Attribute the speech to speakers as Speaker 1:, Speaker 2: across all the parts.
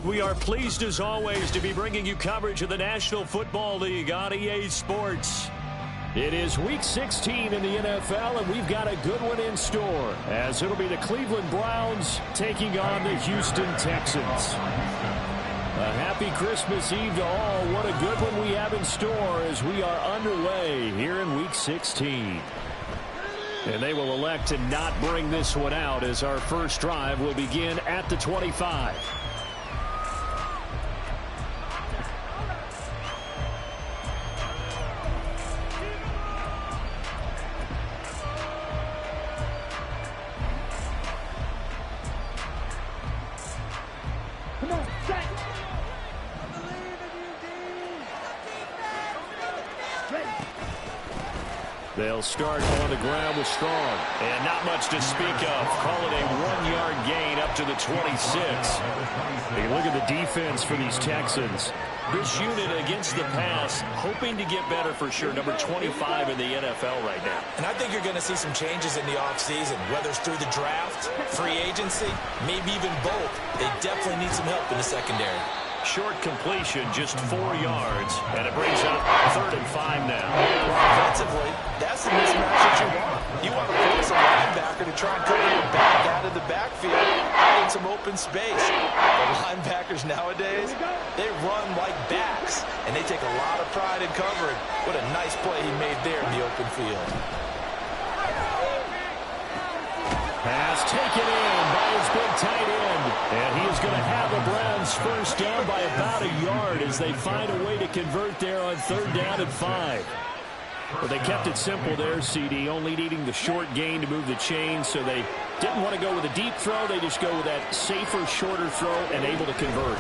Speaker 1: We are pleased as always to be bringing you coverage of the National Football League on EA Sports. It is Week 16 in the NFL, and we've got a good one in store, as it'll be the Cleveland Browns taking on the Houston Texans. A happy Christmas Eve to all. What a good one we have in store as we are underway here in Week 16. And they will elect to not bring this one out as our first drive will begin at the 25. They'll start on the ground with Strong. And not much to speak of. Call it a 1-yard gain up to the 26. Hey, look at the defense for these Texans. This unit against the pass, hoping to get better for sure. Number 25 in the NFL right now.
Speaker 2: And I think you're going to see some changes in the offseason, whether it's through the draft, free agency, maybe even both. They definitely need some help in the secondary.
Speaker 1: Short completion, just 4 yards, and it brings up 3rd and 5 now.
Speaker 2: Offensively, that's the mismatch that you want. You want to force a linebacker to try and cover your back out of the backfield, out in some open space. The linebackers nowadays, they run like backs, and they take a lot of pride in covering. What a nice play he made there in the open field.
Speaker 1: Pass taken in by his big tight end. And he is going to have the Browns first down by about a yard as they find a way to convert there on 3rd down and 5. But they kept it simple there, CD, only needing the short gain to move the chain, so they didn't want to go with a deep throw. They just go with that safer, shorter throw and able to convert.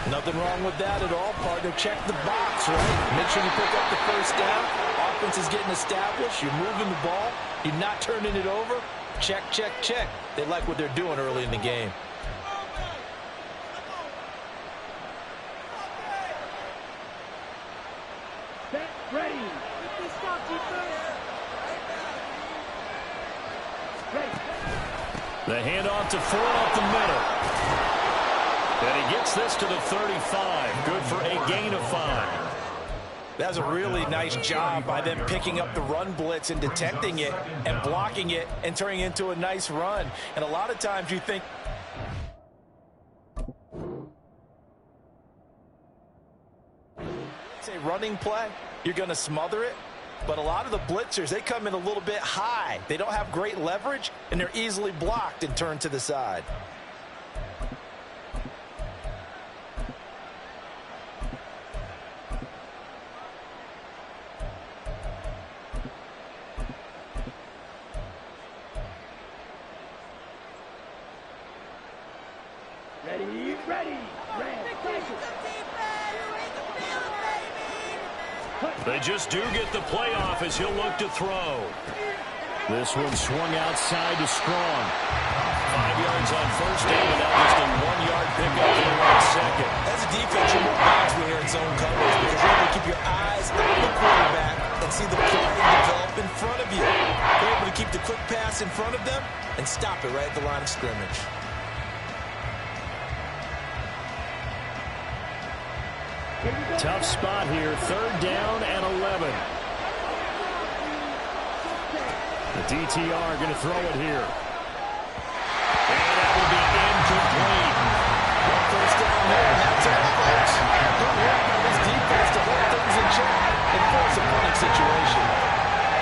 Speaker 2: Nothing wrong with that at all, partner. Check the box, right? Make sure you pick up the first down. Offense is getting established. You're moving the ball. You're not turning it over. Check, check, check. They like what they're doing early in the game.
Speaker 3: Ready.
Speaker 1: The handoff to Ford up the middle. And he gets this to the 35. Good for a gain of 5.
Speaker 2: That's a really nice job by them picking up the run blitz and detecting it and blocking it and turning it into a nice run. And a lot of times you think it's a running play, you're going to smother it. But a lot of the blitzers, they come in a little bit high. They don't have great leverage, and they're easily blocked and turned to the side.
Speaker 1: They just do get the playoff as he'll look to throw. This one swung outside to Strong. 5 yards on first down, and now just a 1-yard pickup here on second.
Speaker 2: As a defense, you're more bounds when you're in zone coverage because you're able to keep your eyes on the quarterback and see the play develop in front of you. You're able to keep the quick pass in front of them and stop it right at the line of scrimmage.
Speaker 1: Tough spot here, 3rd down and 11. The DTR going to throw it here. And that will be incomplete.
Speaker 2: One first down there, and that's all, folks. Good work by this defense to hold things in check and force a punting situation.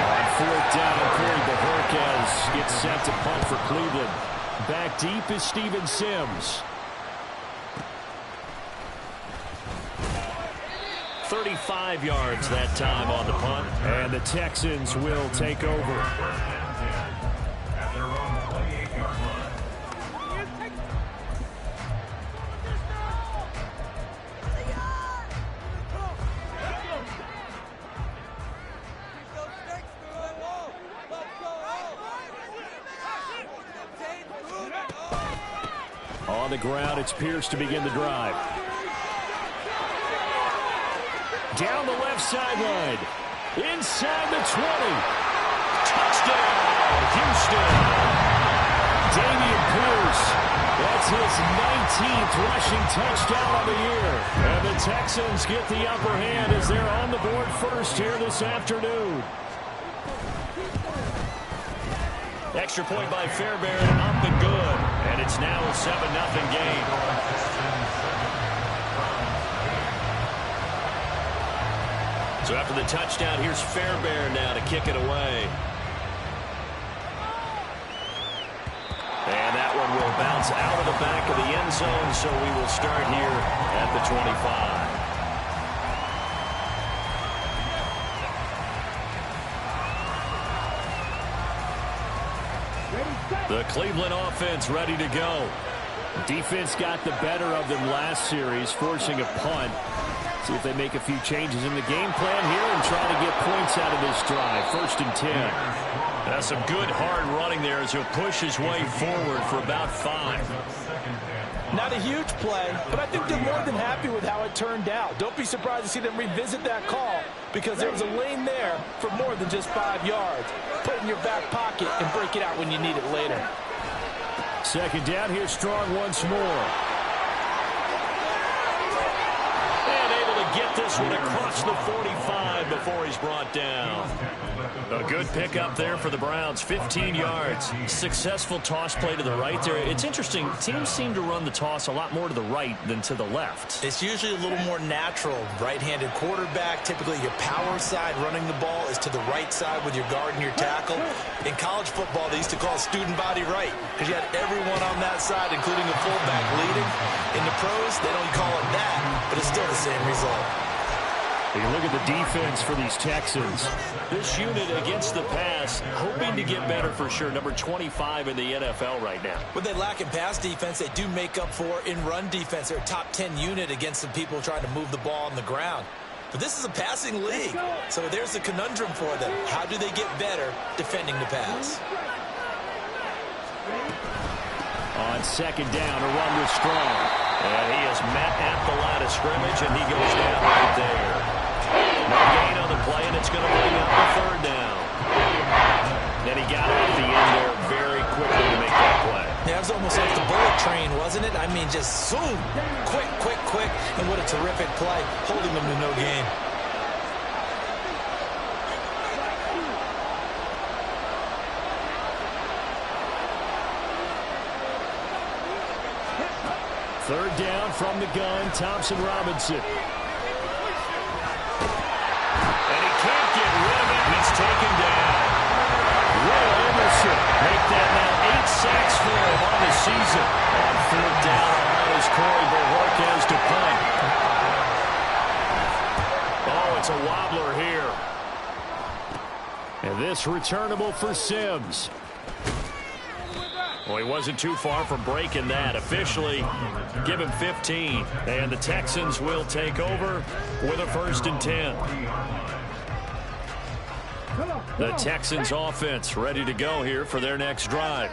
Speaker 1: On 4th down, Corey Bojorquez gets set to punt for Cleveland. Back deep is Steven Sims. 35 yards that time on the punt, and the Texans will take over. On the ground, it's Pierce to begin the drive. Down the left sideline. Inside the 20. Touchdown, Houston. Dameon Pierce. That's That's his 19th rushing touchdown of the year. And the Texans get the upper hand as they're on the board first here this afternoon. Extra point by Fairbairn, up and good. And it's now a 7-0 game. So after the touchdown, here's Fairbairn now to kick it away. And that one will bounce out of the back of the end zone, so we will start here at the 25. The Cleveland offense ready to go. Defense got the better of them last series, forcing a punt. See if they make a few changes in the game plan here and try to get points out of this drive. 1st and 10. That's some good hard running there as he'll push his way forward for about 5.
Speaker 2: Not a huge play, but I think they're more than happy with how it turned out. Don't be surprised to see them revisit that call because there was a lane there for more than just 5 yards. Put it in your back pocket and break it out when you need it later.
Speaker 1: 2nd down, here's Strong once more. And able to get this one across the 45 before he's brought down. A good pickup there for the Browns, 15 yards. Successful toss play to the right there. It's interesting, teams seem to run the toss a lot more to the right than to the left.
Speaker 2: It's usually a little more natural. Right-handed quarterback, typically your power side running the ball is to the right side with your guard and your tackle. In college football, they used to call student body right because you had everyone on that side, including a fullback leading. In the pros, they don't call it that, but it's still the same result.
Speaker 1: You look at the defense for these Texans. This unit against the pass, hoping to get better for sure. Number 25 in the NFL right now.
Speaker 2: What they lack in pass defense, they do make up for in run defense. They're a top 10 unit against some people trying to move the ball on the ground. But this is a passing league, so there's a conundrum for them. How do they get better defending the pass?
Speaker 1: On 2nd down, a run with Strong. And he is met at the line of scrimmage, and he goes down right there. No gain on the play, and it's going to bring up the 3rd down. Then he got off the end there very quickly to make that play.
Speaker 2: Yeah, it was almost like the bullet train, wasn't it? I mean, just zoom, quick, quick, quick, and what a terrific play, holding them to no gain.
Speaker 1: Third down from the gun, Thompson-Robinson. And he can't get rid of it, and it's taken down. Will Emerson make that now 8 sacks for him on the season. On 4th down, allows Corey Borges to punt. Oh, it's a wobbler here. And this returnable for Sims. Well, he wasn't too far from breaking that. Officially, give him 15. And the Texans will take over with a 1st and 10. The Texans offense ready to go here for their next drive.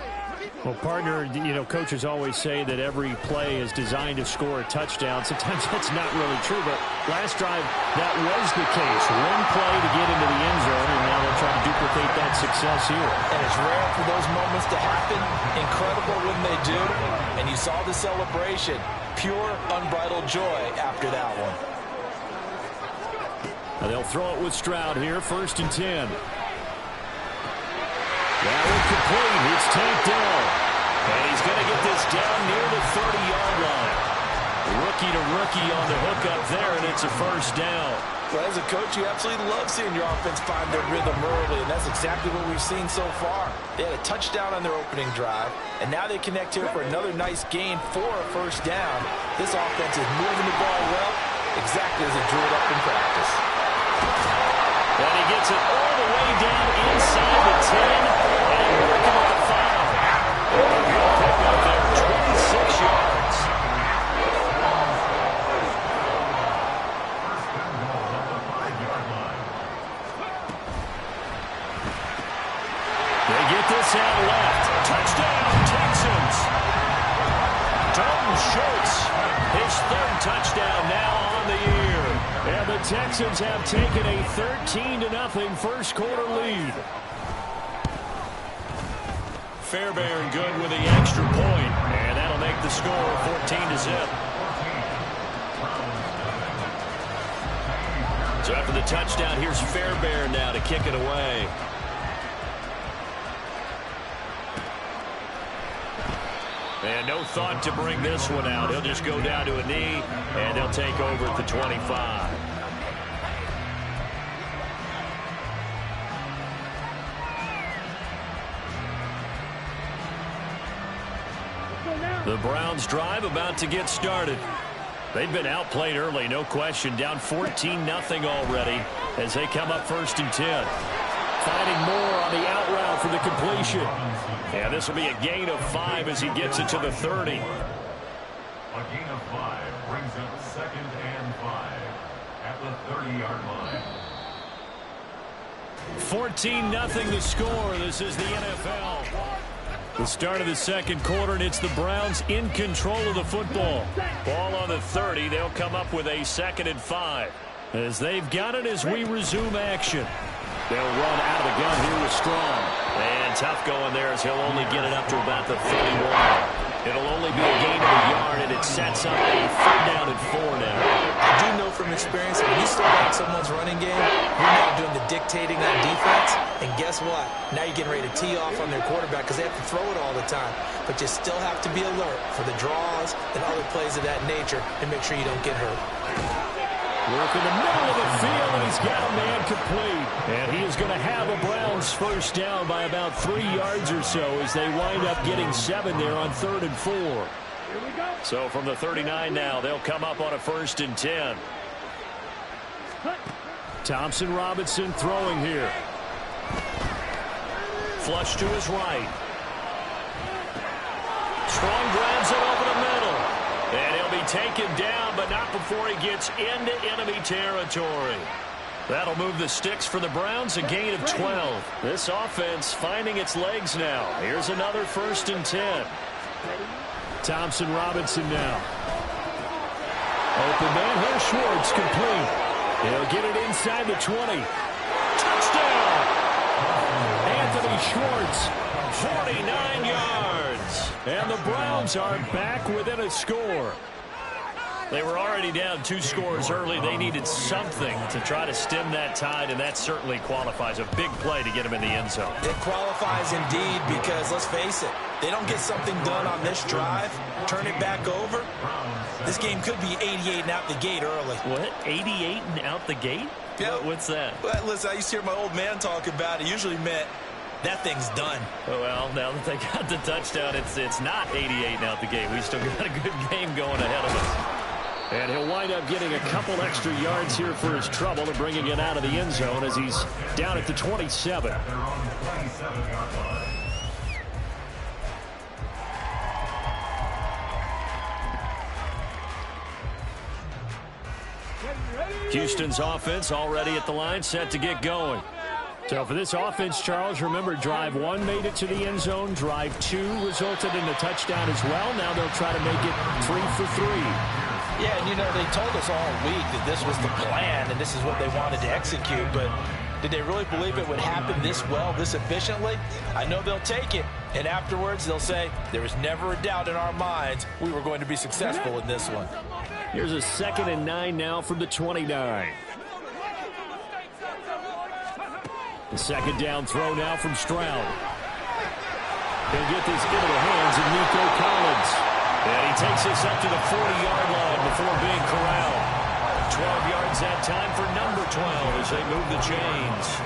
Speaker 1: Well, partner, you know, coaches always say that every play is designed to score a touchdown. Sometimes that's not really true, but last drive, that was the case. One play to get into the end zone, and now they'll try to duplicate that success here.
Speaker 2: And it's rare for those moments to happen. Incredible when they do. And you saw the celebration. Pure, unbridled joy after that one.
Speaker 1: Now they'll throw it with Stroud here, 1st and 10. That one complete. It's tanked down. And he's going to get this down near the 30-yard line. Rookie to rookie on the hook up there, and it's a 1st down.
Speaker 2: Well, as a coach, you absolutely love seeing your offense find their rhythm early, and that's exactly what we've seen so far. They had a touchdown on their opening drive, and now they connect here for another nice gain for a 1st down. This offense is moving the ball well, exactly as it drew it up in practice.
Speaker 1: And he gets it all the way down inside the 10 and working on the 5. Good pick up there, 26 yards. They get this out left. Touchdown, Texans. Dalton Schultz, his 3rd touchdown now on the year. And the Texans have taken a 13-0 first quarter lead. Fairbairn good with the extra point, and that'll make the score 14-0. So after the touchdown, here's Fairbairn now to kick it away. And no thought to bring this one out. He'll just go down to a knee, and they'll take over at the 25. The Browns drive about to get started. They've been outplayed early, no question. Down 14-0 already as they come up 1st and 10. Finding more on the out route for the completion. And this will be a gain of 5 as he gets it to the 30.
Speaker 3: A gain of 5 brings up 2nd and 5 at the 30-yard line.
Speaker 1: 14-0 the score. This is the NFL. The start of the second quarter, and it's the Browns in control of the football. Ball on the 30. They'll come up with a 2nd and 5. As they've got it as we resume action. They'll run out of the gun here with Strong. And tough going there as he'll only get it up to about the 31. It'll only be a gain of a yard, and it sets up a 3rd down and 4 now.
Speaker 2: I do know from experience, when you start out someone's running game, you're now doing the dictating on defense. And guess what? Now you're getting ready to tee off on their quarterback because they have to throw it all the time. But you still have to be alert for the draws and other plays of that nature and make sure you don't get hurt.
Speaker 1: Work in the middle of the field, and he's got a man complete. And he is going to have a Browns 1st down by about 3 yards or so as they wind up getting 7 there on 3rd and 4. So from the 39 now, they'll come up on a 1st and 10. Thompson Robinson throwing here. Flush to his right. Strong grabs it over the middle. And he'll be taken down, but not before he gets into enemy territory. That'll move the sticks for the Browns, a gain of 12. This offense finding its legs now. Here's another 1st and 10. Thompson Robinson now. Open man, here's Schwartz, complete. He'll get it inside the 20. Touchdown! Anthony Schwartz, 49 yards. And the Browns are back within a score. They were already down 2 scores early. They needed something to try to stem that tide, and that certainly qualifies. A big play to get them in the end zone.
Speaker 2: It qualifies indeed because, let's face it, they don't get something done on this drive, turn it back over, this game could be 88 and out the gate early.
Speaker 1: What? 88 and out the gate?
Speaker 2: Yeah.
Speaker 1: What's that?
Speaker 2: Well, listen, I used to hear my old man talk about it. Usually meant that thing's done.
Speaker 1: Well, now that they got the touchdown, it's not 88 and out the gate. We still got a good game going ahead of us. And he'll wind up getting a couple extra yards here for his trouble and bringing it out of the end zone as he's down at the 27.
Speaker 3: They're on the 27-yard line.
Speaker 1: Houston's offense already at the line, set to get going. So for this offense, Charles, remember, drive 1 made it to the end zone. Drive 2 resulted in a touchdown as well. Now they'll try to make it 3 for 3.
Speaker 2: Yeah, and you know, they told us all week that this was the plan and this is what they wanted to execute, but did they really believe it would happen this well, this efficiently? I know they'll take it, and afterwards they'll say, there was never a doubt in our minds we were going to be successful in this one.
Speaker 1: Here's a 2nd and 9 now from the 29. The 2nd down throw now from Stroud. He'll get this into the hands of Nico Collins. And he takes us up to the 40-yard line before being corralled. 12 yards that time for number 12 as they move the chains.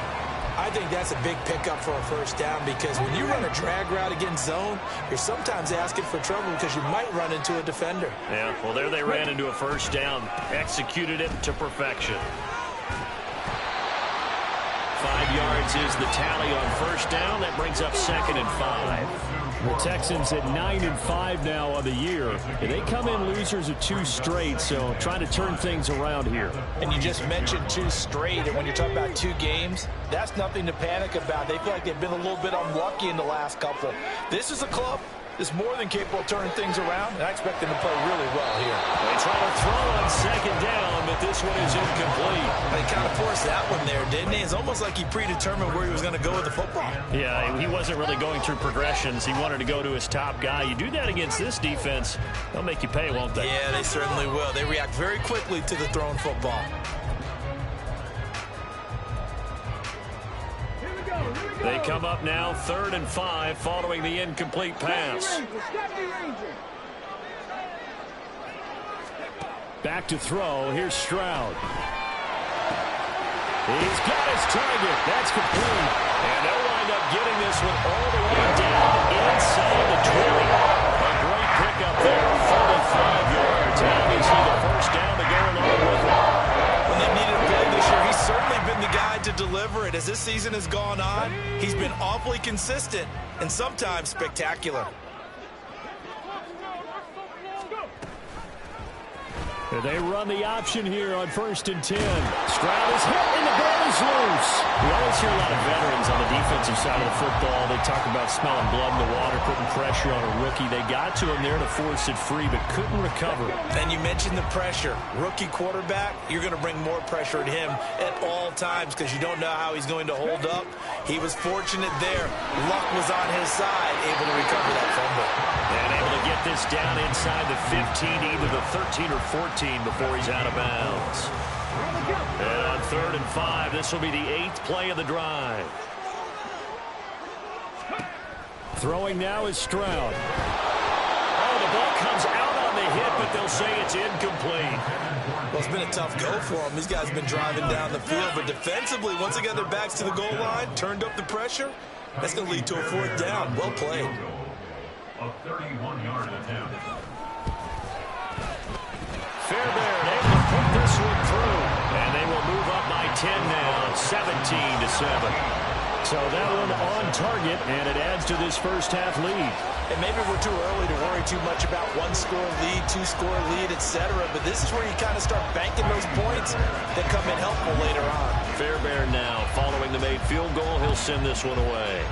Speaker 2: I think that's a big pickup for a 1st down because when you run a drag route against zone, you're sometimes asking for trouble because you might run into a defender.
Speaker 1: Yeah, well, there they ran into a 1st down. Executed it to perfection. 5 yards is the tally on 1st down. That brings up 2nd and 5. The Texans at 9 and 5 now on the year. And they come in losers of 2 straight, so trying to turn things around here.
Speaker 2: And you just mentioned 2 straight, and when you're talking about 2 games, that's nothing to panic about. They feel like they've been a little bit unlucky in the last couple. This is a club is more than capable of turning things around, and I expect him to play really well here.
Speaker 1: They try to throw on second down, but this one is incomplete.
Speaker 2: They kind of forced that one there, didn't he? It's almost like he predetermined where he was going to go with the football.
Speaker 1: Yeah, he wasn't really going through progressions. He wanted to go to his top guy. You do that against this defense, they'll make you pay, won't they?
Speaker 2: Yeah, they certainly will. They react very quickly to the thrown football.
Speaker 1: They come up now 3rd and 5 following the incomplete pass. Back to throw. Here's Stroud. He's got his target. That's complete. And they'll wind up getting this one all the way down inside the 20. A great pickup there, 45 yards. Now they see the first down to go along with it.
Speaker 2: When they needed a play this year, he's certainly been the guy to deliver it. As this season has gone on, he's been awfully consistent and sometimes spectacular.
Speaker 1: They run the option here on 1st and 10. Stroud is hit and the ball is loose. We always hear a lot of veterans on the defensive side of the football. They talk about smelling blood in the water, putting pressure on a rookie. They got to him there to force it free, but couldn't recover.
Speaker 2: And you mentioned the pressure. Rookie quarterback, you're going to bring more pressure at him at all times because you don't know how he's going to hold up. He was fortunate there. Luck was on his side, able to recover that fumble.
Speaker 1: And able to get this down inside the 15, either the 13 or 14 before he's out of bounds. And on 3rd and 5, this will be the 8th play of the drive. Throwing now is Stroud. Oh, the ball comes out on the hit, but they'll say it's incomplete.
Speaker 2: Well, it's been a tough go for him. These guys have been driving down the field, but defensively, once they got their backs to the goal line, turned up the pressure, that's going to lead to a 4th down. Well played.
Speaker 3: A 31-yard attempt.
Speaker 1: Fairbairn able to put this one through. And they will move up by 10 now, 17-7. So that one on target, and it adds to this first half lead.
Speaker 2: And maybe we're too early to worry too much about 1-score lead, 2-score lead, etc. But this is where you kind of start banking those points that come in helpful later on.
Speaker 1: Fairbairn now, following the made field goal, he'll send this one away.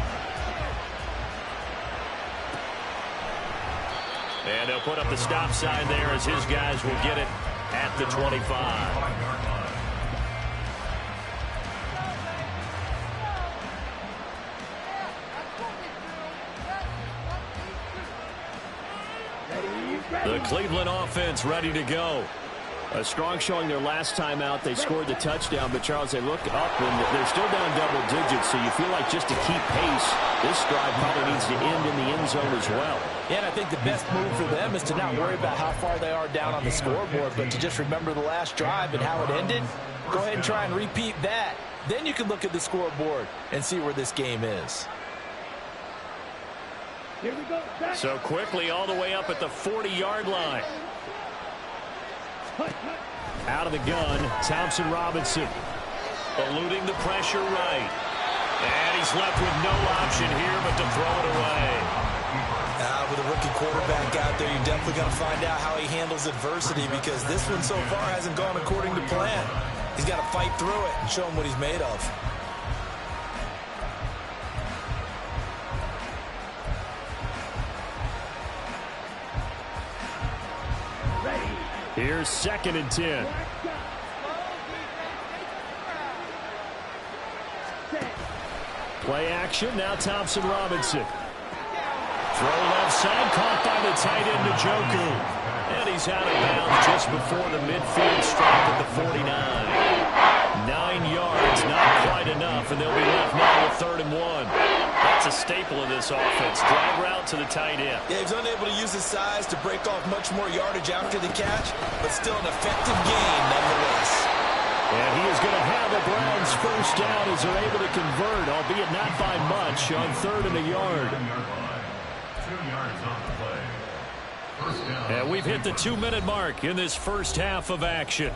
Speaker 1: And they'll put up the stop sign there as his guys will get it at the 25. The Cleveland offense ready to go. A strong showing their last time out. They scored the touchdown, but Charles, they look up and they're still down double digits, so you feel like just to keep pace, this drive probably needs to end in the end zone as well.
Speaker 2: Yeah, and I think the best move for them is to not worry about how far they are down on the scoreboard, but to just remember the last drive and how it ended. Go ahead and try and repeat that. Then you can look at the scoreboard and see where this game is.
Speaker 1: So quickly all the way up at the 40-yard line. Out of the gun, Thompson Robinson. Eluding the pressure right. And he's left with no option here but to throw it away.
Speaker 2: With a rookie quarterback out there, you're definitely going to find out how he handles adversity because this one so far hasn't gone according to plan. He's got to fight through it and show him what he's made of.
Speaker 1: Here's 2nd and 10. Play action, now Thompson Robinson. Throw left side, caught by the tight end Njoku. And he's out of bounds just before the midfield stripe at the 49. 9 yards, not quite enough, and they'll be left now with 3rd and 1. That's a staple of this offense. Drag route to the tight end.
Speaker 2: Yeah, he's unable to use his size to break off much more yardage after the catch, but still an effective gain nonetheless.
Speaker 1: And he is going to have the Browns first down as they're able to convert, albeit not by much, on 3rd and a yard.
Speaker 3: 2 yards on the play. First down.
Speaker 1: And we've hit the 2-minute mark in this first half of action.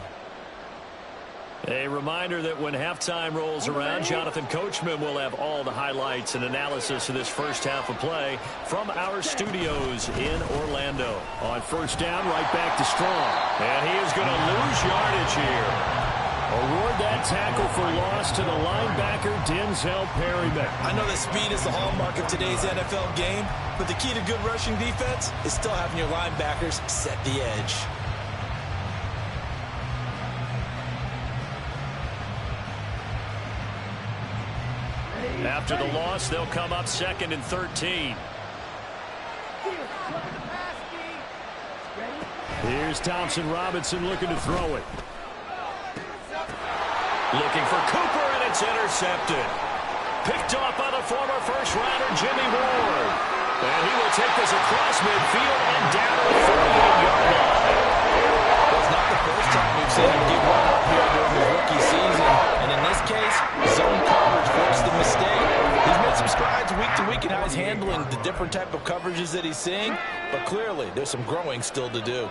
Speaker 1: A reminder that when halftime rolls around, Jonathan Coachman will have all the highlights and analysis of this first half of play from our studios in Orlando. On first down, right back to Strong. And he is going to lose yardage here. Award that tackle for loss to the linebacker, Denzel Perryman.
Speaker 2: I know that speed is the hallmark of today's NFL game, but the key to good rushing defense is still having your linebackers set the edge.
Speaker 1: After the loss, they'll come up 2nd and 13. Here's Thompson Robinson looking to throw it. Looking for Cooper, and it's intercepted. Picked off by the former first-rounder Jimmy Ward. And he will take this across midfield and down to the 48-yard line.
Speaker 2: Well, it's not the first time we've seen him get one up here during his rookie season. And in this case, zone coverage forced the mistake. He's made some strides week to week in how he's handling the different type of coverages that he's seeing. But clearly, there's some growing still to do.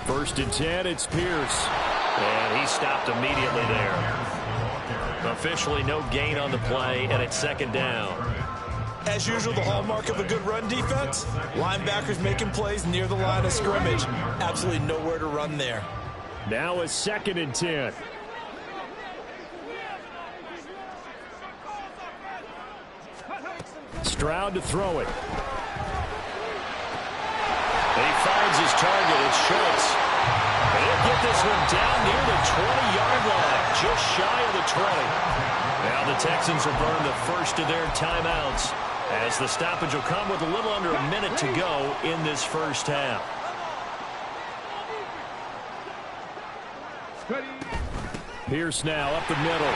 Speaker 1: 1st and 10, it's Pierce. And he stopped immediately there. Officially no gain on the play, and it's 2nd down.
Speaker 2: As usual, the hallmark of a good run defense, linebackers making plays near the line of scrimmage. Absolutely nowhere to run there.
Speaker 1: Now it's 2nd and 10. Stroud to throw it. He finds his target. It's Schultz. And he'll get this one down near the 20-yard line, just shy of the 20. Now the Texans will burn the first of their timeouts, as the stoppage will come with a little under a minute to go in this first half. Pierce now up the middle.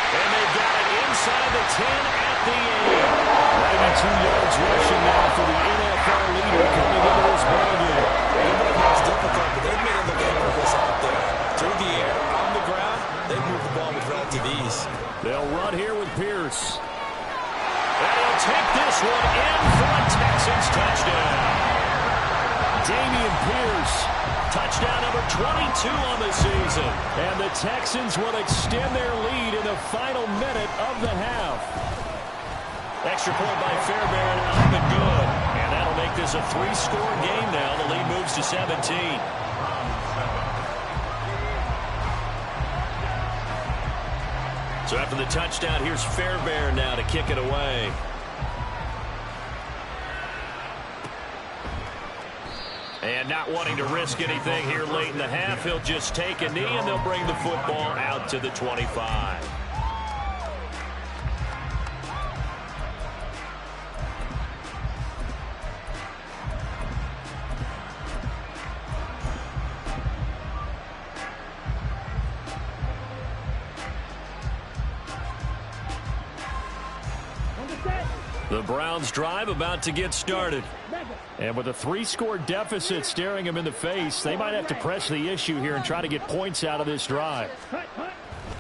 Speaker 1: And they've got it inside the 10 at the 8. 92 yards rushing now for the NFL leader coming into this ball game.
Speaker 2: It's difficult, but they've made it look effortless out there. Through the air, on the ground, they move the ball with relative ease.
Speaker 1: They'll run here with Pierce. And he'll take this one in for a Texans touchdown. Dameon Pierce, touchdown number 22 on the season. And the Texans will extend their lead in the final minute of the half. Extra point by Fairbairn, up and good. And that'll make this a 3-score game now. The lead moves to 17. So after the touchdown, here's Fairbairn now to kick it away. And not wanting to risk anything here late in the half, he'll just take a knee, and they'll bring the football out to the 25. The Browns drive about to get started. And with a 3-score deficit staring them in the face, they might have to press the issue here and try to get points out of this drive.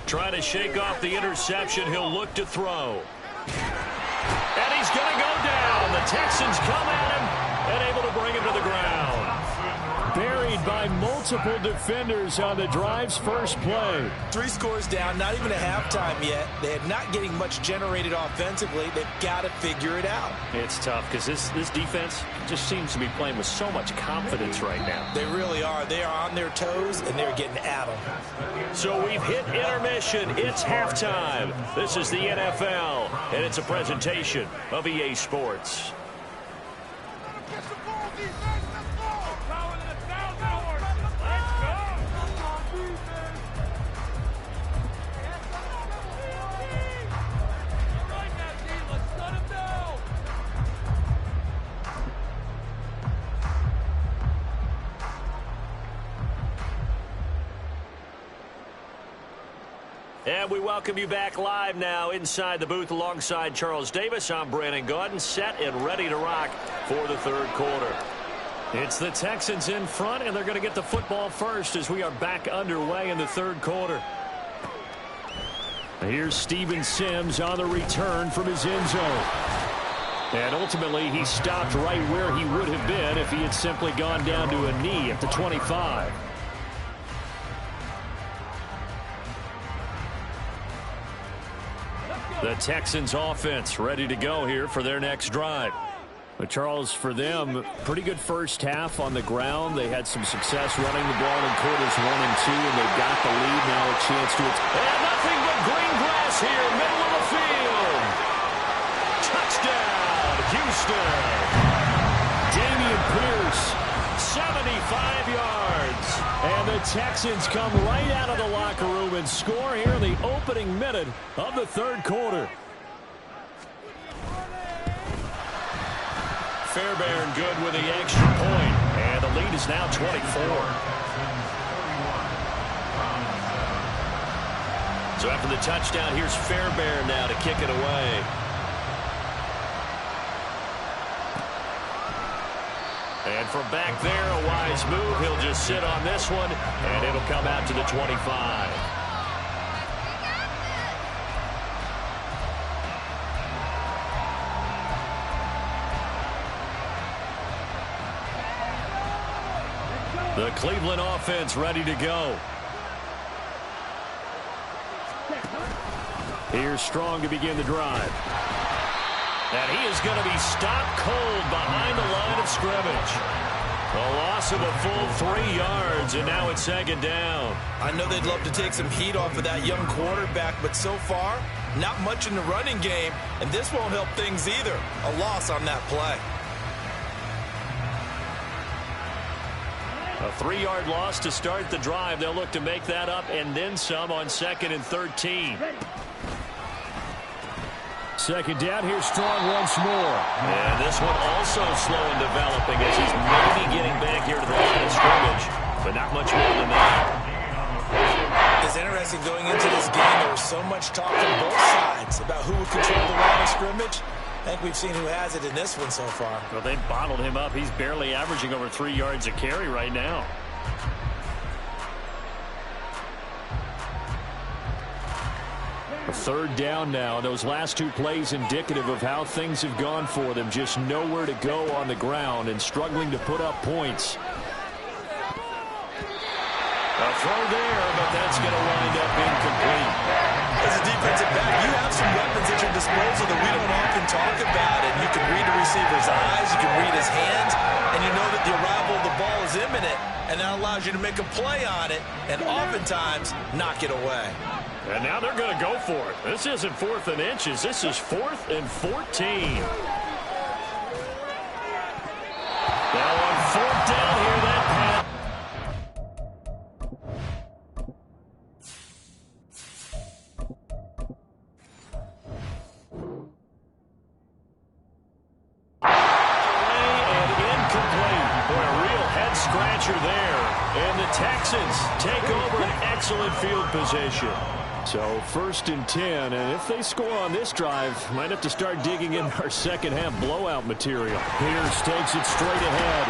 Speaker 1: Trying to shake off the interception, he'll look to throw. And he's going to go down. The Texans come at him and able to bring him to the ground. Buried by multiple defenders on the drive's first play.
Speaker 2: 3 scores down, not even a halftime yet. They're not getting much generated offensively. They've got to figure it out.
Speaker 1: It's tough because this defense just seems to be playing with so much confidence right now.
Speaker 2: They really are. They are on their toes, and they're getting at them.
Speaker 1: So we've hit intermission. It's halftime. This is the NFL, and it's a presentation of EA Sports. And we welcome you back live now inside the booth alongside Charles Davis. I'm Brandon Gaudin, set and ready to rock for the third quarter. It's the Texans in front, and they're going to get the football first as we are back underway in the third quarter. Here's Steven Sims on the return from his end zone. And ultimately, he stopped right where he would have been if he had simply gone down to a knee at the 25. The Texans offense ready to go here for their next drive. But Charles, for them, pretty good first half on the ground. They had some success running the ball in quarters 1 and 2, and they've got the lead now, a chance to... And nothing but green grass here, middle of the field. Touchdown, Houston. Dameon Pierce, 75 yards. And the Texans come right out of the locker room and score here in the opening minute of the third quarter. Fairbairn good with the extra point, and the lead is now 24. So after the touchdown, here's Fairbairn now to kick it away. And from back there, a wise move. He'll just sit on this one, and it'll come out to the 25. The Cleveland offense ready to go. Here's Strong to begin the drive. And he is going to be stopped cold behind the line of scrimmage. A loss of a full 3 yards, and now it's second down.
Speaker 2: I know they'd love to take some heat off of that young quarterback, but so far, not much in the running game, and this won't help things either. A loss on that play.
Speaker 1: A 3-yard loss to start the drive. They'll look to make that up and then some on 2nd and 13. Second down, here's Strong once more. And this one also slow in developing as he's maybe getting back here to the line of scrimmage, but not much more than that.
Speaker 2: It's interesting going into this game. There was so much talk on both sides about who would control the line of scrimmage. I think we've seen who has it in this one so far.
Speaker 1: Well, they've bottled him up. He's barely averaging over 3 yards a carry right now. A third down now. Those last 2 plays indicative of how things have gone for them. Just nowhere to go on the ground and struggling to put up points. A throw there, but that's going to wind up incomplete.
Speaker 2: As a defensive back, you have some weapons at your disposal that we don't often talk about. And you can read the receiver's eyes, you can read his hands, and you know that the arrival of the ball is imminent. And that allows you to make a play on it and oftentimes knock it away.
Speaker 1: And now they're going to go for it. This isn't 4th and inches. This is 4th and 14. Now on 4th down here, that pass. And incomplete. Boy, a real head scratcher there. And the Texans take over an excellent field position. So 1st and 10, and if they score on this drive, might have to start digging in our second half blowout material. Pierce takes it straight ahead,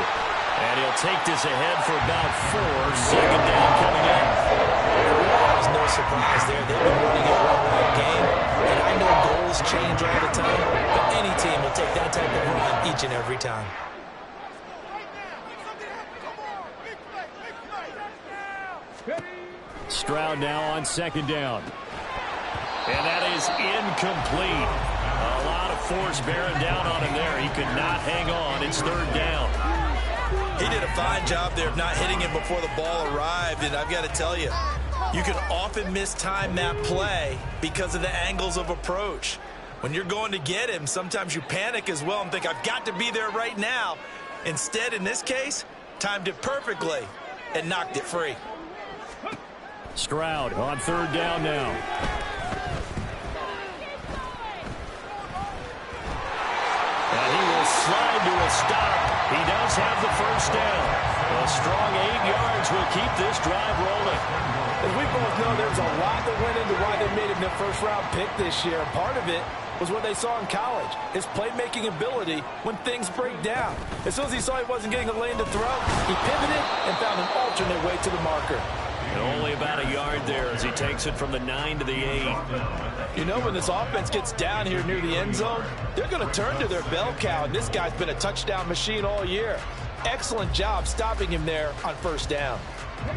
Speaker 1: and he'll take this ahead for about 4. Second down coming up.
Speaker 2: There's no surprise there. They've been running a well-run game, and I know goals change all the time, but any team will take that type of run each and every time.
Speaker 1: Stroud now on 2nd down. And that is incomplete. A lot of force bearing down on him there. He could not hang on. It's 3rd down.
Speaker 2: He did a fine job there of not hitting him before the ball arrived, and I've got to tell you, you can often mistime that play because of the angles of approach. When you're going to get him, sometimes you panic as well and think, I've got to be there right now. Instead, in this case, timed it perfectly and knocked it free.
Speaker 1: Stroud on 3rd down now. And he will slide to a stop. He does have the 1st down. A strong 8 yards will keep this drive rolling.
Speaker 4: As we both know, there's a lot that went into why they made him their 1st-round pick this year. Part of it was what they saw in college, his playmaking ability when things break down. As soon as he saw he wasn't getting a lane to throw, he pivoted and found an alternate way to the marker.
Speaker 1: And only about a yard there as he takes it from the 9 to the 8.
Speaker 4: You know, when this offense gets down here near the end zone, they're going to turn to their bell cow, and this guy's been a touchdown machine all year. Excellent job stopping him there on 1st down.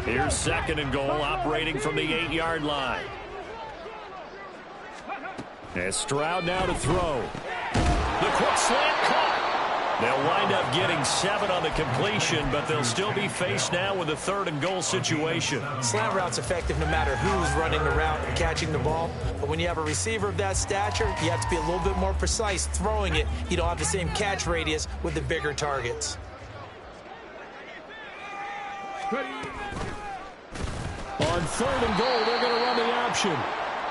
Speaker 1: Here's 2nd and goal, operating from the 8-yard line. And Stroud now to throw. The quick slant caught. They'll wind up getting 7 on the completion, but they'll still be faced now with a 3rd and goal situation.
Speaker 4: Slant route's effective no matter who's running the route and catching the ball. But when you have a receiver of that stature, you have to be a little bit more precise throwing it. You don't have the same catch radius with the bigger targets.
Speaker 1: On 3rd and goal, they're going to run the option.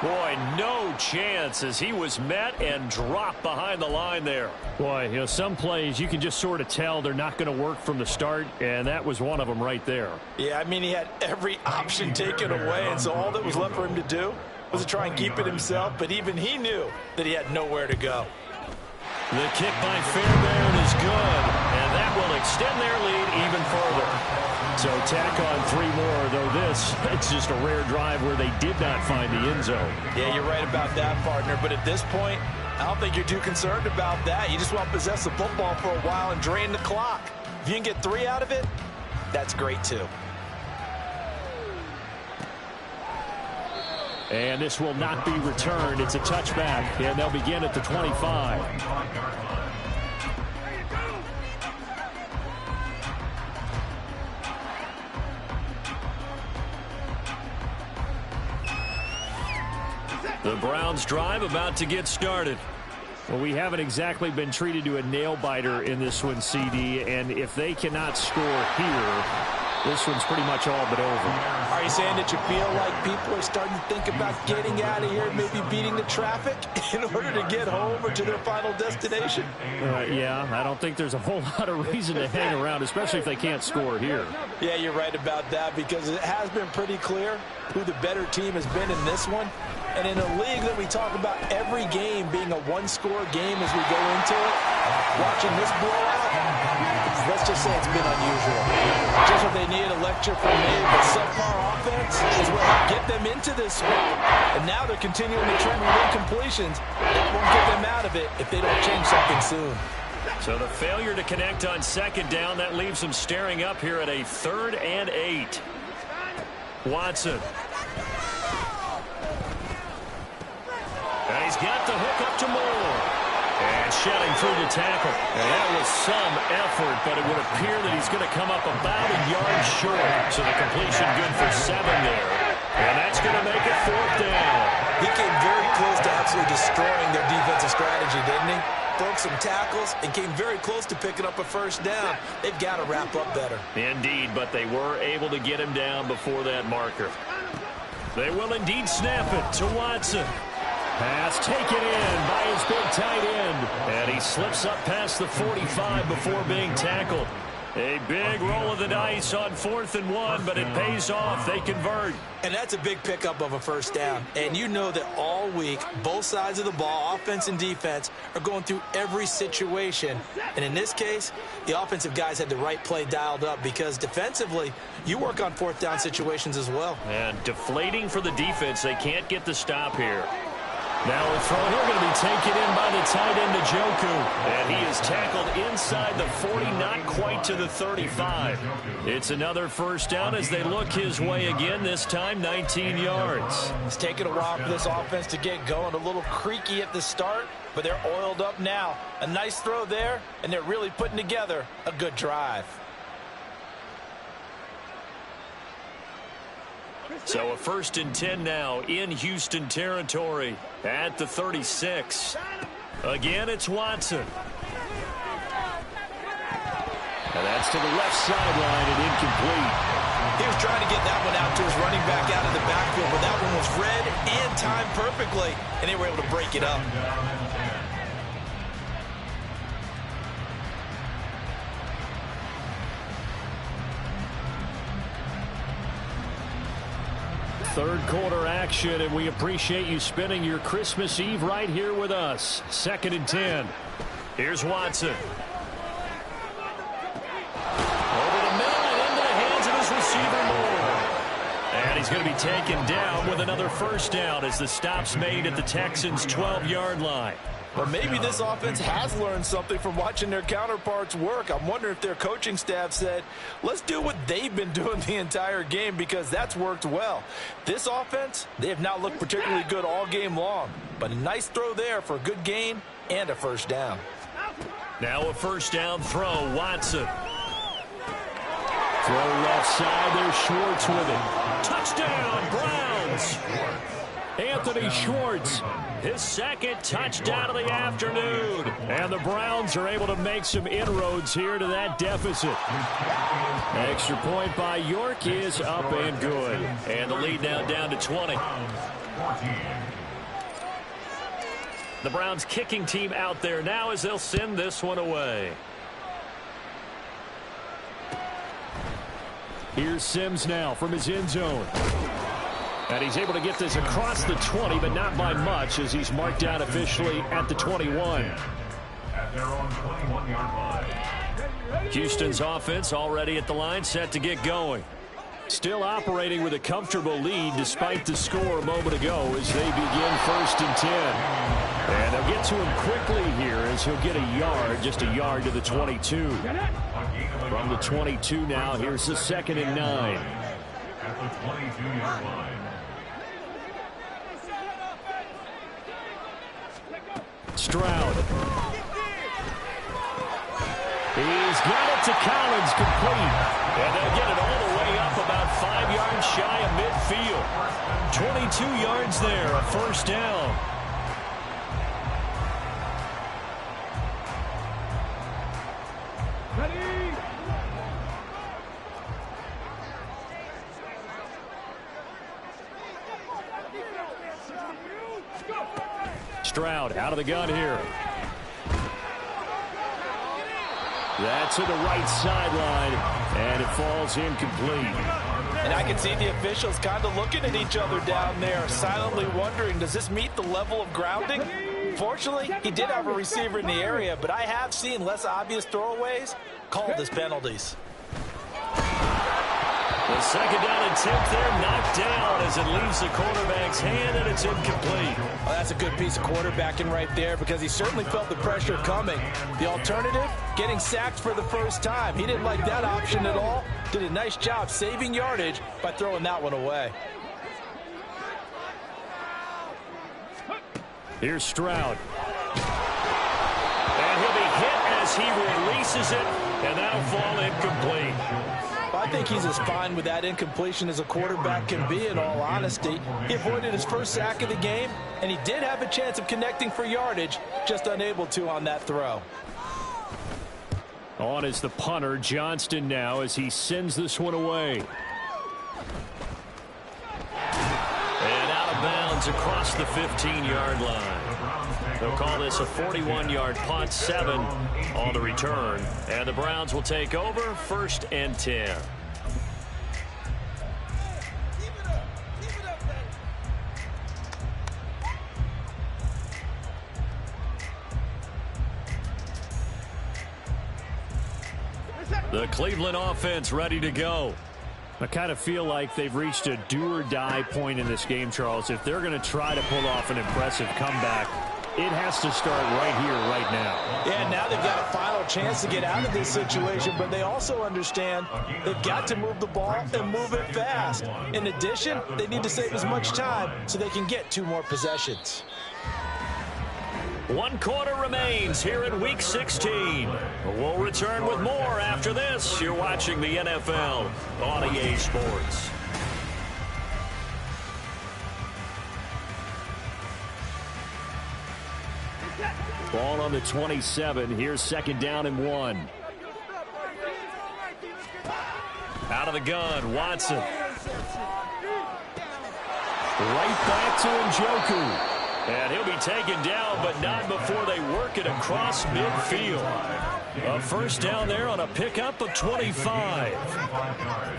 Speaker 1: Boy, no chance as he was met and dropped behind the line there. Boy, you know, some plays you can just sort of tell they're not going to work from the start, and that was one of them right there.
Speaker 4: Yeah, I mean, he had every option taken away, and so all that was left for him to do was to try and keep it himself, but even he knew that he had nowhere to go.
Speaker 1: The kick by Fairbairn is good, and that will extend their lead even further. So tack on 3 more, though this, it's just a rare drive where they did not find the end zone.
Speaker 4: Yeah, you're right about that, partner, but at this point, I don't think you're too concerned about that. You just want to possess the football for a while and drain the clock. If you can get 3 out of it, that's great too.
Speaker 1: And this will not be returned. It's a touchback, and they'll begin at the 25. The Browns drive about to get started. Well, we haven't exactly been treated to a nail-biter in this one, CD, and if they cannot score here, this one's pretty much all but over.
Speaker 4: Are you saying that you feel like people are starting to think about getting out of here, maybe beating the traffic in order to get home or to their final destination?
Speaker 1: Yeah, I don't think there's a whole lot of reason to hang around, especially if they can't score here.
Speaker 4: Yeah, you're right about that because it has been pretty clear who the better team has been in this one. And in a league that we talk about every game being a one-score game as we go into it, watching this blowout, let's just say it's been unusual. Just what they needed, a lecture from me, but subpar offense is what get them into this spot. And now they're continuing the trend with incompletions. That won't get them out of it if they don't change something soon.
Speaker 1: So the failure to connect on 2nd down, that leaves them staring up here at a 3rd and 8. Watson. And he's got the hook up to Moore. And shouting through the tackle. And that was some effort, but it would appear that he's going to come up about a yard short. So the completion good for 7 there. And that's going to make it 4th down.
Speaker 4: He came very close to absolutely destroying their defensive strategy, didn't he? Broke some tackles and came very close to picking up a 1st down. They've got to wrap up better.
Speaker 1: Indeed, but they were able to get him down before that marker. They will indeed snap it to Watson. Pass taken in by his big tight end. And he slips up past the 45 before being tackled. A big roll of the dice on 4th and 1, but it pays off. They convert.
Speaker 4: And that's a big pickup of a 1st down. And you know that all week, both sides of the ball, offense and defense, are going through every situation. And in this case, the offensive guys had the right play dialed up because defensively, you work on 4th down situations as well.
Speaker 1: And deflating for the defense. They can't get the stop here. Now a throw here going to be taken in by the tight end, Njoku. And he is tackled inside the 40, not quite to the 35. It's another 1st down as they look his way again, this time 19 yards.
Speaker 4: It's taken a while for this offense to get going. A little creaky at the start, but they're oiled up now. A nice throw there, and they're really putting together a good drive.
Speaker 1: So a 1st and 10 now in Houston territory at the 36. Again, it's Watson. And that's to the left sideline and incomplete.
Speaker 4: He was trying to get that one out to his running back out of the backfield, but that one was read and timed perfectly, and they were able to break it up.
Speaker 1: Third quarter action, and we appreciate you spending your Christmas Eve right here with us. 2nd and 10. Here's Watson. Over the middle and into the hands of his receiver, Moore. And he's going to be taken down with another 1st down as the stop's made at the Texans' 12-yard line.
Speaker 4: Well, maybe this offense has learned something from watching their counterparts work. I'm wondering if their coaching staff said, let's do what they've been doing the entire game because that's worked well. This offense, they have not looked particularly good all game long, but a nice throw there for a good gain and a 1st down.
Speaker 1: Now a first down throw, Watson. Throw left side, there's Schwartz with it. Touchdown, Browns! Anthony Schwartz, his second touchdown of the afternoon. And the Browns are able to make some inroads here to that deficit. Extra point by York is up and good. And the lead now down to 20. The Browns kicking team out there now as they'll send this one away. Here's Sims now from his end zone. And he's able to get this across the 20, but not by much as he's marked out officially at the 21.
Speaker 3: At their own 21-yard line.
Speaker 1: Houston's offense already at the line, set to get going. Still operating with a comfortable lead despite the score a moment ago as they begin 1st and 10. And they'll get to him quickly here as he'll get a yard, just a yard to the 22. From the 22 now, here's the 2nd and 9.
Speaker 3: At the 22-yard line.
Speaker 1: Stroud. He's got it to Collins, complete. And they'll get it all the way up about 5 yards shy of midfield. 22 yards there, a first down. Stroud out of the gun here. That's to the right sideline, and it falls incomplete.
Speaker 4: And I can see the officials kind of looking at each other down there, silently wondering, does this meet the level of grounding? Fortunately, he did have a receiver in the area, but I have seen less obvious throwaways called as penalties.
Speaker 1: The 2nd down attempt there knocked down as it leaves the quarterback's hand, and it's incomplete.
Speaker 4: Oh, that's a good piece of quarterbacking right there because he certainly felt the pressure coming. The alternative, getting sacked for the first time. He didn't like that option at all. Did a nice job saving yardage by throwing that one away.
Speaker 1: Here's Stroud. And he'll be hit as he releases it, and that'll fall incomplete.
Speaker 4: I think he's as fine with that incompletion as a quarterback can be, in all honesty. He avoided his first sack of the game, and he did have a chance of connecting for yardage, just unable to on that throw.
Speaker 1: On is the punter, Johnston, now as he sends this one away. And out of bounds across the 15-yard line. They'll call this a 41-yard punt, 7 on the return. And the Browns will take over, 1st and 10. The Cleveland offense ready to go. I kind of feel like they've reached a do-or-die point in this game, Charles. If they're going to try to pull off an impressive comeback, it has to start right here, right now.
Speaker 4: Yeah, now they've got a final chance to get out of this situation, but they also understand they've got to move the ball and move it fast. In addition, they need to save as much time so they can get 2 more possessions.
Speaker 1: 1 quarter remains here in Week 16. We'll return with more after this. You're watching the NFL on EA Sports. Ball on the 27. Here's 2nd down and 1. Out of the gun, Watson. Right back to Njoku. And he'll be taken down, but not before they work it across midfield. A first down there on a pickup of 25.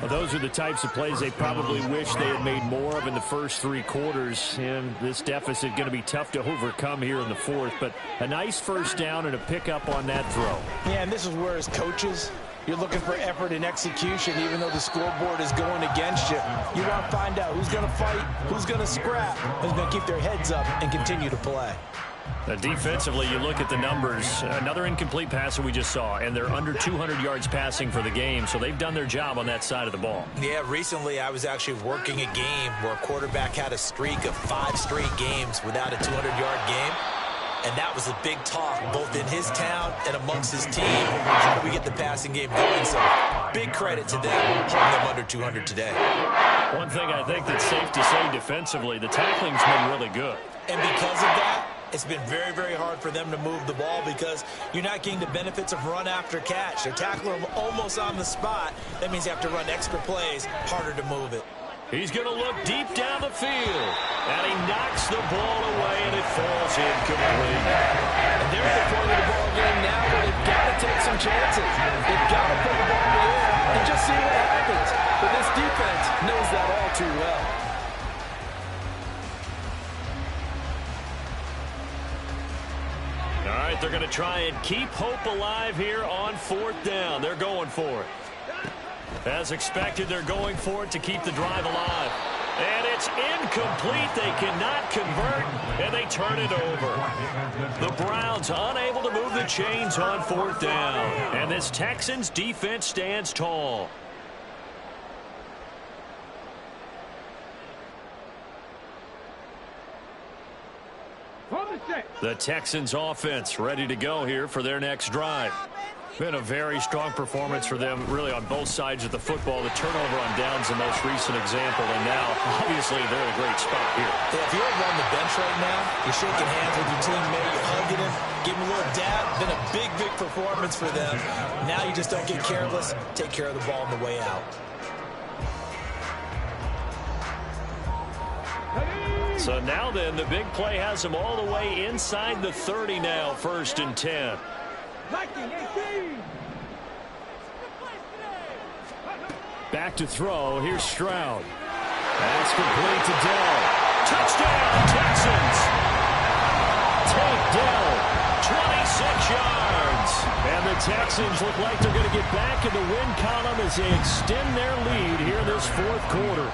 Speaker 1: Well, those are the types of plays they probably wish they had made more of in the first 3 quarters. And this deficit going to be tough to overcome here in the 4th. But a nice first down and a pickup on that throw.
Speaker 4: Yeah, and this is where as coaches, you're looking for effort and execution, even though the scoreboard is going against you. You want to find out who's going to fight, who's going to scrap, who's going to keep their heads up and continue to play.
Speaker 1: Defensively, you look at the numbers. Another incomplete pass that we just saw, and they're under 200 yards passing for the game, so they've done their job on that side of the ball.
Speaker 5: Yeah, recently I was actually working a game where a quarterback had a streak of 5 straight games without a 200-yard game. And that was a big talk, both in his town and amongst his team. How do we get the passing game going? So big credit to them, holding them under 200 today.
Speaker 1: One thing I think that's safe to say defensively, the tackling's been really good.
Speaker 5: And because of that, it's been very, very hard for them to move the ball because you're not getting the benefits of run after catch. They're tackling them almost on the spot. That means you have to run extra plays, harder to move it.
Speaker 1: He's going to look deep down the field. And he knocks the ball away, and it falls incomplete.
Speaker 4: And they're at the point of the ball game now where they've got to take some chances. They've got to put the ball in the air and just see what happens. But this defense knows that all too well.
Speaker 1: All right, they're going to try and keep hope alive here on 4th down. They're going for it. As expected, they're going for it to keep the drive alive. And it's incomplete. They cannot convert, and they turn it over. The Browns unable to move the chains on 4th down. And this Texans defense stands tall. The Texans offense ready to go here for their next drive. Been a very strong performance for them, really, on both sides of the football. The turnover on downs the most recent example, and now, obviously, they're in a great spot here.
Speaker 5: Yeah, if you're on the bench right now, you're shaking hands with your teammate, you're hugging him, giving him a little dab. Been a big, big performance for them. Now you just don't get careless. Take care of the ball on the way out.
Speaker 1: So now then, the big play has them all the way inside the 30 now, 1st and 10. Back to throw. Here's Stroud. That's complete to Dell. Touchdown, Texans! Take Dell, 26 yards. And the Texans look like they're going to get back in the win column as they extend their lead here in this 4th quarter.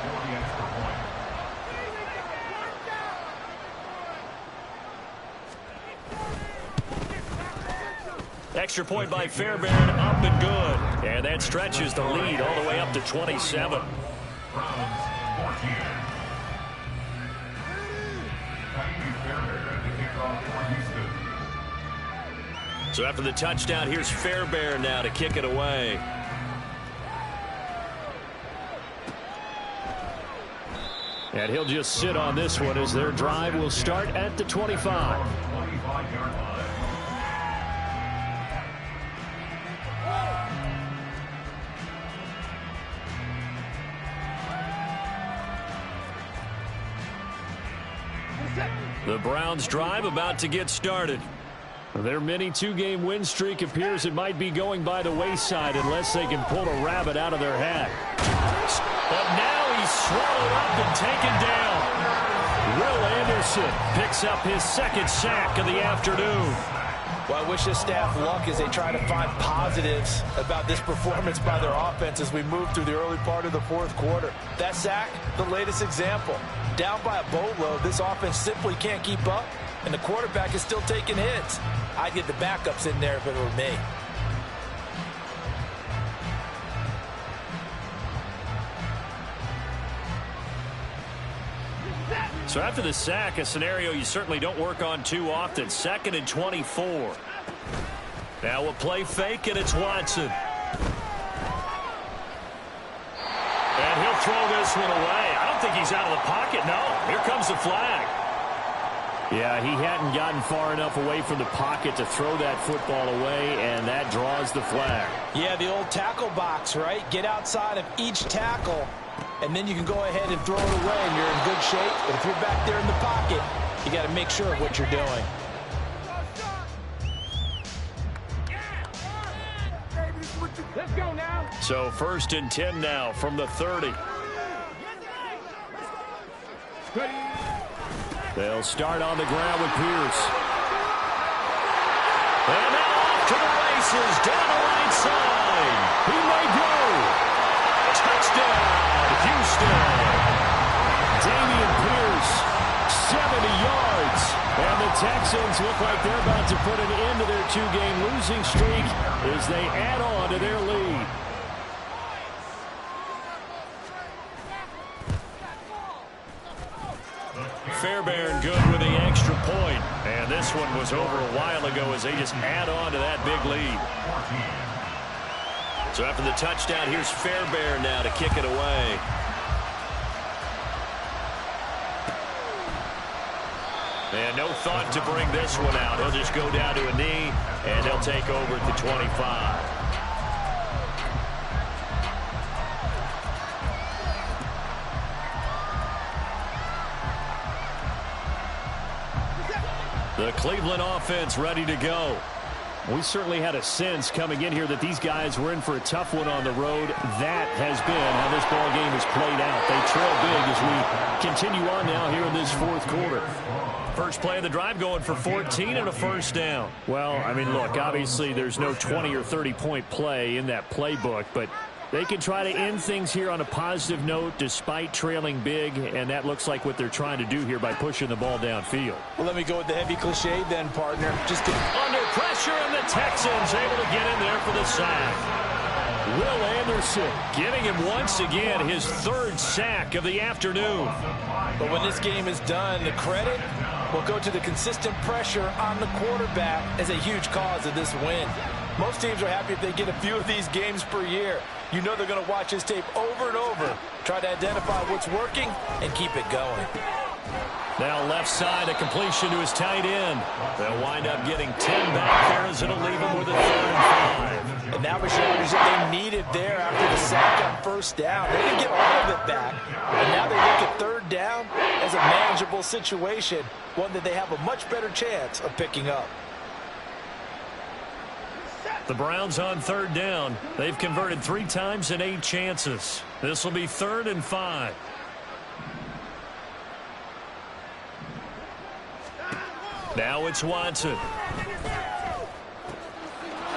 Speaker 1: Extra point by Fairbairn, up and good. And that stretches the lead all the way up to 27. So after the touchdown, here's Fairbairn now to kick it away. And he'll just sit on this one as their drive will start at the 25. The Browns' drive about to get started. Their mini 2-game win streak appears it might be going by the wayside unless they can pull a rabbit out of their hat. But now he's swallowed up and taken down. Will Anderson picks up his 2nd sack of the afternoon.
Speaker 4: Well, I wish this staff luck as they try to find positives about this performance by their offense as we move through the early part of the 4th quarter. That sack, the latest example. Down by a boatload, this offense simply can't keep up, and the quarterback is still taking hits. I'd get the backups in there if it were me.
Speaker 1: So after the sack, a scenario you certainly don't work on too often. 2nd and 24. Now we'll play fake, and it's Watson. And he'll throw this one away. I don't think he's out of the pocket, no. Here comes the flag. Yeah, he hadn't gotten far enough away from the pocket to throw that football away, and that draws the flag.
Speaker 4: Yeah, the old tackle box, right? Get outside of each tackle, and then you can go ahead and throw it away, and you're in good shape. But if you're back there in the pocket, you got to make sure of what you're doing.
Speaker 6: Let's go now.
Speaker 1: So 1st and 10 now from the 30. They'll start on the ground with Pierce. And now off to the races down the right side. He may go. Touchdown, Houston. Damian Pierce, 70 yards. And the Texans look like they're about to put an end to their 2-game losing streak as they add on to their lead. Fairbairn good with the extra point. And this one was over a while ago as they just add on to that big lead. So after the touchdown, here's Fairbairn now to kick it away. And no thought to bring this one out. He'll just go down to a knee, and he'll take over at the 25. The Cleveland offense ready to go. We certainly had a sense coming in here that these guys were in for a tough one on the road. That has been how this ball game has played out. They trail big as we continue on now here in this fourth quarter. First play of the drive going for 14 and a first down. Well, I mean, look, obviously there's no 20 or 30-point play in that playbook, but they can try to end things here on a positive note despite trailing big, and that looks like what they're trying to do here by pushing the ball downfield.
Speaker 4: Well, let me go with the heavy cliche then, partner. Just get
Speaker 1: under pressure, and the Texans able to get in there for the sack. Will Anderson getting him once again his third sack of the afternoon.
Speaker 4: But when this game is done, the credit will go to the consistent pressure on the quarterback as a huge cause of this win. Most teams are happy if they get a few of these games per year. You know they're going to watch his tape over and over, try to identify what's working, and keep it going.
Speaker 1: Now left side, a completion to his tight end. They'll wind up getting 10 back there as it'll leave him with a 3rd and 5.
Speaker 4: And that was yardage that they needed there after the sack on first down. They didn't get all of it back, and now they look at 3rd down as a manageable situation, one that they have a much better chance of picking up.
Speaker 1: The Browns on 3rd down. They've converted 3 times in 8 chances. This will be 3rd and 5. Now it's Watson.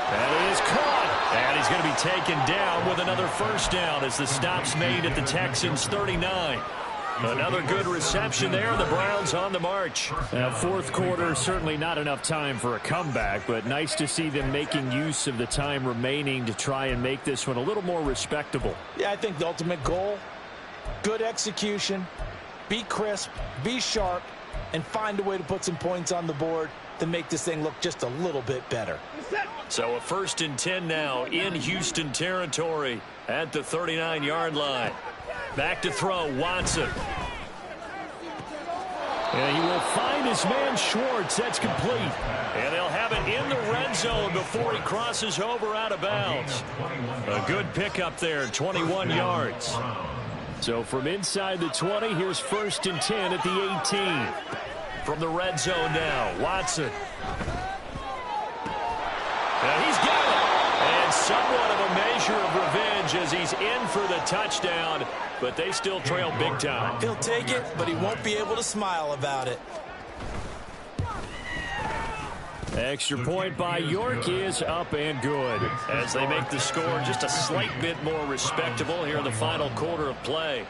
Speaker 1: And it is caught. And he's going to be taken down with another first down as the stop's made at the Texans' 39. Another good reception there. The Browns on the march. Now, fourth quarter, certainly not enough time for a comeback, but nice to see them making use of the time remaining to try and make this one a little more respectable.
Speaker 4: Yeah, I think the ultimate goal, good execution, be crisp, be sharp, and find a way to put some points on the board to make this thing look just a little bit better.
Speaker 1: So a 1st and 10 now in Houston territory at the 39-yard line. Back to throw, Watson. And he will find his man Schwartz. That's complete. And they'll have it in the red zone before he crosses over out of bounds. A good pickup there, 21 yards. So from inside the 20, here's 1st and 10 at the 18. From the red zone now, Watson. And he's got it. And somewhat of a measure of revenge as he's in for the touchdown, but they still trail big time.
Speaker 5: He'll take it, but he won't be able to smile about it.
Speaker 1: Extra point by York is up and good as they make the score just a slight bit more respectable here in the final quarter of play.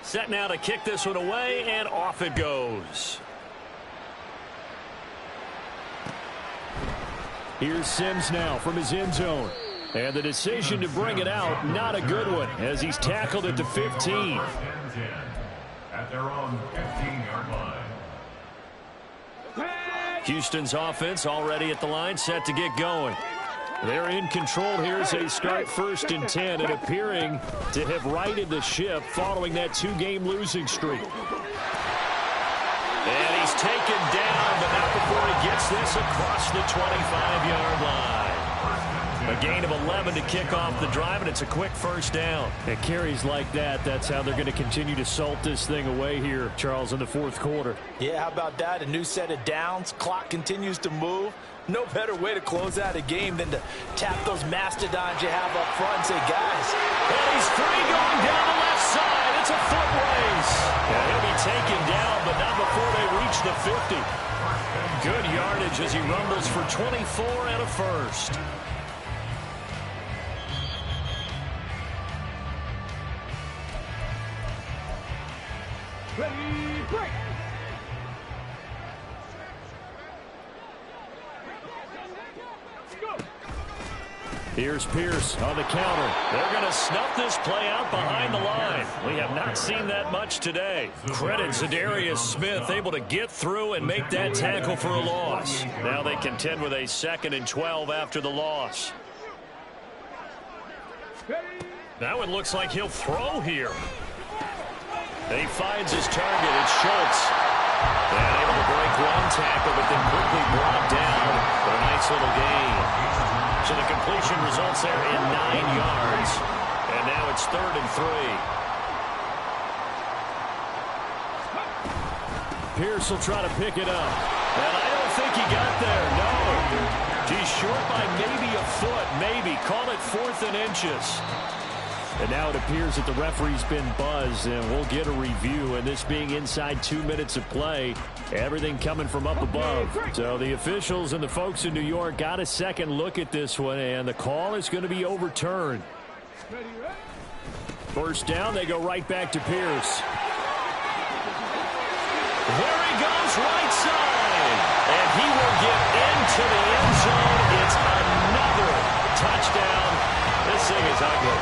Speaker 1: Set now to kick this one away, and off it goes. Here's Sims now from his end zone. And the decision to bring it out, not a good one, as he's tackled at the 15.
Speaker 3: At their own 15-yard line.
Speaker 1: Houston's offense already at the line, set to get going. They're in control here as they start 1st and 10 and appearing to have righted the ship following that 2-game losing streak. And he's taken down, but not before he gets this across the 25-yard line. A gain of 11 to kick off the drive, and it's a quick first down. At carries like that, that's how they're going to continue to salt this thing away here, Charles, in the fourth quarter.
Speaker 4: Yeah, how about that? A new set of downs. Clock continues to move. No better way to close out a game than to tap those mastodons you have up front and say, guys.
Speaker 1: And he's free going down the left side. It's a foot race. And he'll be taken down, but not before they reach the 50. Good yardage as he rumbles for 24 and a first.
Speaker 6: Ready, break.
Speaker 1: Here's Pierce on the counter. They're going to snuff this play out behind the line. We have not seen that much today. Credit Zadarius Smith, able to get through and make that tackle for a loss. Now they contend with a 2nd and 12 after the loss. Now it looks like he'll throw here. And he finds his target. It's Schultz. And able to break one tackle, but then quickly brought down for a nice little gain. So the completion results there in 9 yards. And now it's 3rd and 3. Pierce will try to pick it up. And I don't think he got there. No. He's short by maybe a foot. Maybe. Call it 4th and inches. And now it appears that the referee's been buzzed, and we'll get a review. And this being inside 2 minutes of play, everything coming from up above. So the officials and the folks in New York got a second look at this one, and the call is going to be overturned. First down, they go right back to Pierce. There he goes, right side. And he will get into the end zone. It's another touchdown. This thing is ugly.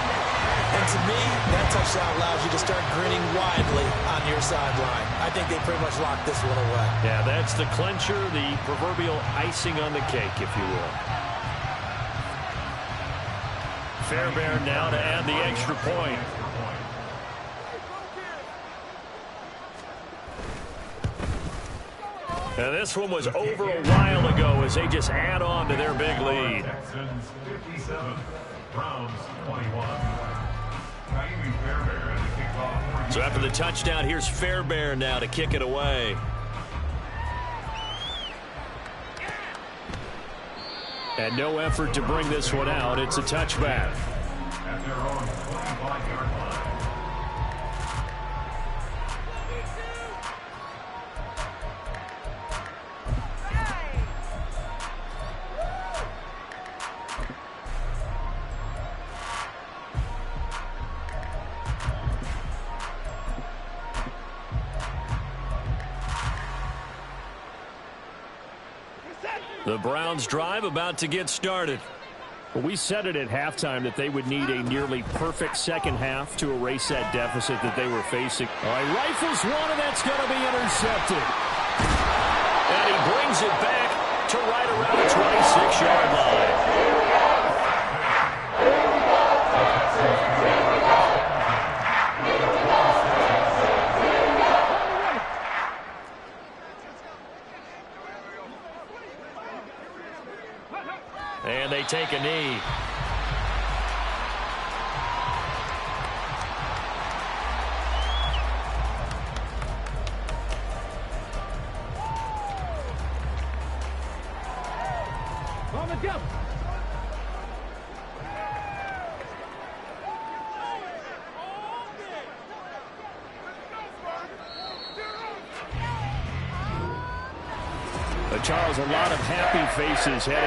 Speaker 5: And to me, that touchdown allows you to start grinning widely on your sideline. I think they pretty much locked this one away.
Speaker 1: Yeah, that's the clincher, the proverbial icing on the cake, if you will. Fairbairn now to add the extra point. And this one was over a while ago as they just add on to their big lead.
Speaker 3: Texans 57, Browns 21.
Speaker 1: So after the touchdown, here's Fairbairn now to kick it away. And no effort to bring this one out. It's a touchback.
Speaker 3: At their own 25-yard line.
Speaker 1: The Browns drive about to get started. Well, we said it at halftime that they would need a nearly perfect second half to erase that deficit that they were facing. All right, rifles one, and that's going to be intercepted. And he brings it back to right around the 26-yard line. And they take a knee.
Speaker 6: On the jump.
Speaker 1: Charles, a lot of happy faces headed